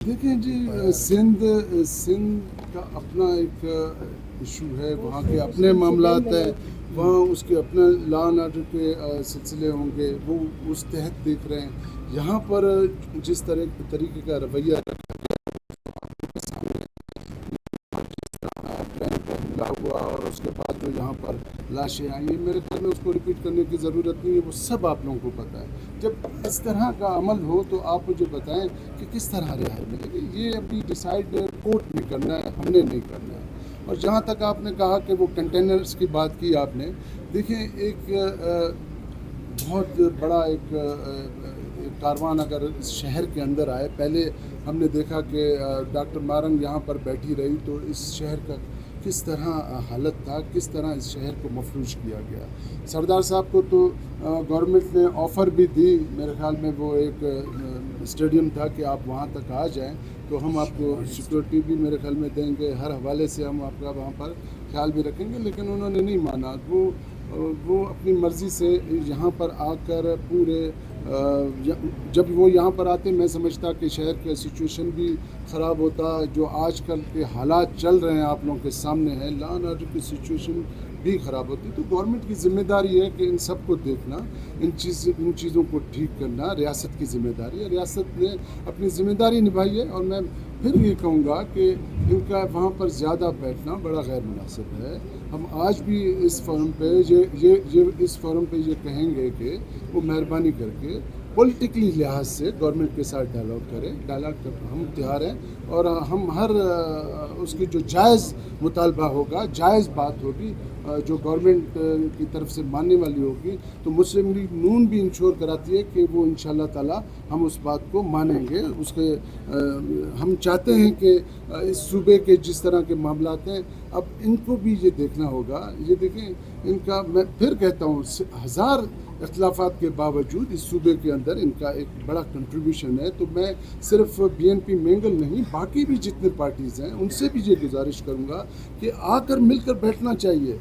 دیکھیں جی، سندھ کا اپنا ایک ایشو ہے، وہاں کے اپنے معاملات ہیں، وہاں اس کے اپنے لا اینڈ آرڈر کے سلسلے ہوں گے، وہ اس تحت دیکھ رہے ہیں۔ یہاں پر جس طریقے کا رویہ حملہ ہوا اور اس کے بعد جو یہاں پر لاشیں آئیں، میرے خیال میں اس کو ریپیٹ کرنے کی ضرورت نہیں ہے، وہ سب آپ لوگوں کو پتہ ہے۔ جب اس طرح کا عمل ہو تو آپ مجھے بتائیں کہ کس طرح رہائی ملے گی۔ یہ ابھی ڈیسائیڈ کورٹ نے کرنا ہے، ہم نے نہیں کرنا ہے۔ اور جہاں تک آپ نے کہا کہ وہ کنٹینرز کی بات کی آپ نے، دیکھیں ایک بہت بڑا ایک کاروان اگر اس شہر کے اندر آئے، پہلے ہم نے دیکھا کہ ڈاکٹر مارنگ یہاں پر بیٹھی رہی تو اس شہر کا کس طرح حالت تھا، کس طرح اس شہر کو مفلوج کیا گیا۔ سردار صاحب کو تو گورنمنٹ نے آفر بھی دی، میرے خیال میں وہ ایک اسٹیڈیم تھا کہ آپ وہاں تک آ جائیں تو ہم آپ کو سیکورٹی بھی میرے خیال میں دیں گے، ہر حوالے سے ہم آپ کا وہاں پر خیال بھی رکھیں گے، لیکن انہوں نے نہیں مانا۔ وہ اپنی مرضی سے یہاں پر آ کر پورے جب وہ یہاں پر آتے، میں سمجھتا کہ شہر کا سچویشن بھی خراب ہوتا۔ جو آج کل کے حالات چل رہے ہیں آپ لوگوں کے سامنے ہیں، لا اینڈ آرڈر کی سچویشن بھی خراب ہوتی۔ تو گورنمنٹ کی ذمہ داری ہے کہ ان سب کو دیکھنا، ان چیزوں کو ٹھیک کرنا ریاست کی ذمہ داری ہے۔ ریاست نے اپنی ذمہ داری نبھائی ہے، اور میں پھر یہ کہوں گا کہ ان کا وہاں پر زیادہ بیٹھنا بڑا غیر مناسب ہے۔ ہم آج بھی اس فورم پہ یہ کہیں گے کہ وہ مہربانی کر کے پولیٹیکلی لحاظ سے گورنمنٹ کے ساتھ ڈائلاگ کریں۔ ڈائلاگ ہم تیار ہیں، اور ہم ہر اس کی جو جائز مطالبہ ہوگا، جائز بات ہوگی، جو گورنمنٹ کی طرف سے ماننے والی ہوگی، تو مسلم لیگ نون بھی انشور کراتی ہے کہ وہ انشاءاللہ تعالی ہم اس بات کو مانیں گے۔ ہم چاہتے ہیں کہ اس صوبے کے جس طرح کے معاملات ہیں، اب ان کو بھی یہ دیکھنا ہوگا۔ یہ دیکھیں، ان کا میں پھر کہتا ہوں، ہزار اختلافات کے باوجود اس صوبے کے اندر ان کا ایک بڑا کنٹریبیوشن ہے۔ تو میں صرف BNP مینگل نہیں، باقی بھی جتنے پارٹیز ہیں ان سے بھی یہ گزارش کروں گا کہ آ کر مل کر بیٹھنا چاہیے۔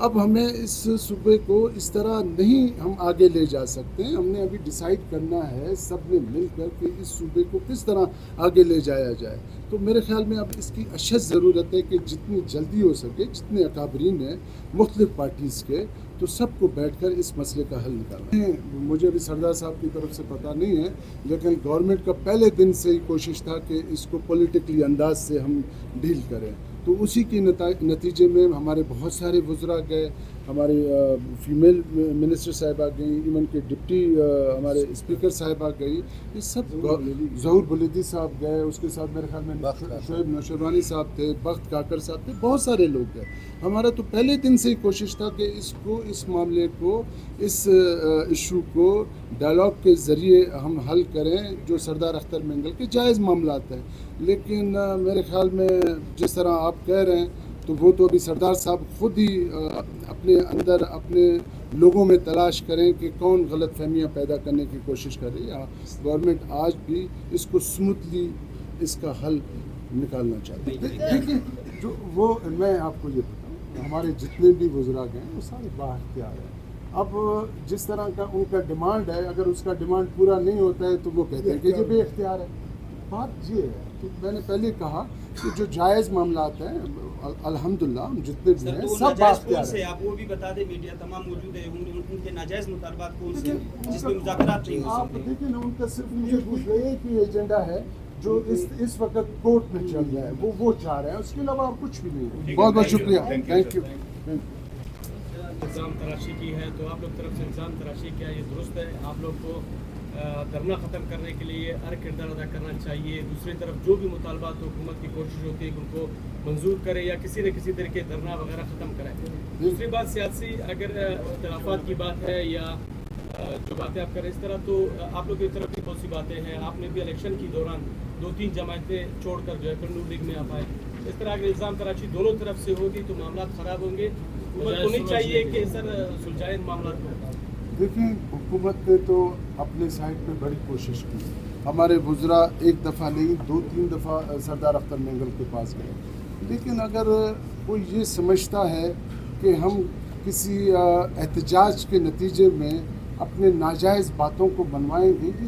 اب ہمیں اس صوبے کو اس طرح نہیں ہم آگے لے جا سکتے، ہم نے ابھی ڈیسائیڈ کرنا ہے سب نے مل کر کہ اس صوبے کو کس طرح آگے لے جایا جائے۔ تو میرے خیال میں اب اس کی اشد ضرورت ہے کہ جتنی جلدی ہو سکے، جتنے اکابرین ہیں مختلف پارٹیز کے، تو سب کو بیٹھ کر اس مسئلے کا حل نکالنا ہے۔ مجھے بھی سردار صاحب کی طرف سے پتہ نہیں ہے، لیکن گورنمنٹ کا پہلے دن سے ہی کوشش تھا کہ اس کو پولیٹیکلی انداز سے ہم ڈیل کریں۔ تو اسی کے نتیجے میں ہمارے بہت سارے وزراء گئے، ہمارے فیمیل منسٹر صاحبہ گئیں، ایون کہ ڈپٹی ہمارے اسپیکر صاحبہ گئی، یہ سب ظہور بلیدی صاحب گئے، اس کے ساتھ میرے خیال میں شعیب نوشروانی صاحب تھے، بخت کاکڑ صاحب تھے، بہت سارے لوگ گئے۔ ہمارا تو پہلے دن سے ہی کوشش تھا کہ اس معاملے کو، اس ایشو کو ڈائلاگ کے ذریعے ہم حل کریں، جو سردار اختر مینگل کے جائز معاملات ہیں۔ لیکن میرے خیال میں جس طرح آپ کہہ رہے ہیں، تو وہ تو ابھی سردار صاحب خود ہی اپنے اندر اپنے لوگوں میں تلاش کریں کہ کون غلط فہمیاں پیدا کرنے کی کوشش کر رہی ہے۔ گورنمنٹ آج بھی اس کو سموتھلی اس کا حل نکالنا چاہتی ہے۔ دیکھیں، میں آپ کو یہ بتاؤں، ہمارے جتنے بھی وزراء گئے وہ سارے بااختیار ہیں۔ اب جس طرح کا ان کا ڈیمانڈ ہے، اگر اس کا ڈیمانڈ پورا نہیں ہوتا ہے تو وہ کہتے ہیں کہ یہ بے اختیار ہے۔ بات یہ ہے کہ میں نے پہلے کہا کہ جو جائز معاملات ہیں، الحمدللہ ہم جتنے بھی ہیں سب بااختیار ہیں۔ آپ وہ بھی بتا دیں، میڈیا تمام موجود ہے، ان کے ناجائز مطالبات کون سے ہیں جس میں مذاکرات نہیں ہو آپ سکتے؟ دیکھیں نا، ان کا صرف مجھے پوچھ رہے ایک ہی ایجنڈا ہے جو اس وقت کورٹ میں چل رہا ہے، وہ چاہ رہے ہیں، اس کے علاوہ اور کچھ بھی نہیں ہے۔ بہت بہت شکریہ، تھینک یو۔ الزام تراشی کی ہے، تو آپ لوگ طرف سے الزام تراشی کیا یہ درست ہے؟ آپ لوگ کو دھرنا ختم کرنے کے لیے ہر کردار ادا کرنا چاہیے، دوسری طرف جو بھی مطالبات حکومت کی کوشش ہوتی ہے کہ ان کو منظور کرے یا کسی نہ کسی طریقے دھرنا وغیرہ ختم کرے۔ دوسری بات سیاسی اگر اختلافات کی بات ہے یا جو باتیں آپ کر رہے ہیں اس طرح، تو آپ لوگ کی طرف بھی بہت سی باتیں ہیں، آپ نے بھی الیکشن کی دوران 2-3 جماعتیں چھوڑ کر جو ہے پھر نون لیگ میں آپ آئے۔ اس طرح اگر الزام تراشی دونوں طرف سے ہوگی تو معاملات خراب ہوں گے۔ حکومت کو نہیں چاہیے کہ سر سلجھائے معاملات کو؟ دیکھیں، حکومت نے تو اپنے سائڈ پہ بڑی کوشش کی، ہمارے وزراء ایک دفعہ نہیں 2-3 دفعہ سردار اختر مینگل کے پاس گئے، لیکن اگر کوئی یہ سمجھتا ہے کہ ہم کسی احتجاج کے نتیجے میں اپنے ناجائز باتوں کو بنوائیں گے، یہ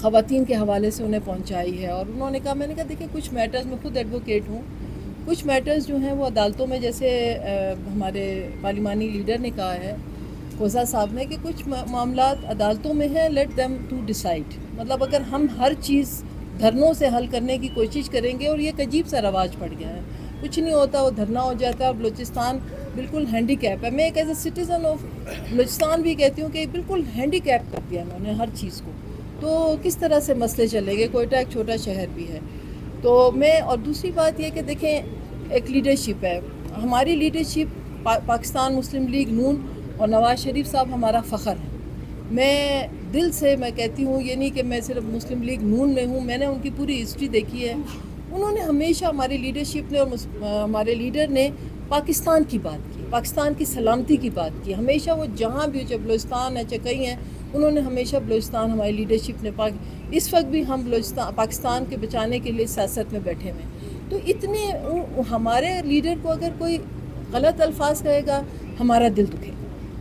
خواتین کے حوالے سے انہیں پہنچائی ہے. اور انہوں نے کہا، میں نے کہا دیکھیں کچھ میٹرز، میں خود ایڈوکیٹ ہوں، کچھ میٹرز جو ہیں وہ عدالتوں میں، جیسے ہمارے پارلیمانی لیڈر نے کہا ہے کوزا صاحب نے، کہ کچھ معاملات عدالتوں میں ہیں، لیٹ دیم ٹو ڈیسائیڈ. مطلب اگر ہم ہر چیز دھرنوں سے حل کرنے کی کوشش کریں گے، اور یہ ایک عجیب سا رواج پڑ گیا ہے، کچھ نہیں ہوتا وہ دھرنا ہو جاتا ہے. اور بلوچستان بالکل ہینڈی کیپ ہے. میں ایک as a citizen of Balochistan بھی کہتی ہوں کہ بالکل ہینڈی کیپ کر دیا انہوں نے ہر چیز کو. تو کس طرح سے مسئلے چلیں گے؟ کوئٹہ ایک چھوٹا شہر بھی ہے. تو میں، اور دوسری بات یہ کہ دیکھیں ایک لیڈرشپ ہے، ہماری لیڈرشپ پاکستان مسلم لیگ نون اور نواز شریف صاحب ہمارا فخر ہے. میں دل سے میں کہتی ہوں، یہ نہیں کہ میں صرف مسلم لیگ نون میں ہوں، میں نے ان کی پوری ہسٹری دیکھی ہے. انہوں نے ہمیشہ، ہماری لیڈرشپ نے اور ہمارے لیڈر نے پاکستان کی بات کی، پاکستان کی سلامتی کی بات کی. ہمیشہ وہ جہاں بھی، چاہے بلوچستان ہے چاہے کہیں ہیں، انہوں نے ہمیشہ بلوچستان، ہماری لیڈرشپ نے اس وقت بھی ہم پاکستان کے بچانے کے لیے سیاست میں بیٹھے ہوئے ہیں. تو اتنے ہمارے لیڈر کو اگر کوئی غلط الفاظ کہے گا، ہمارا دل دکھے گا.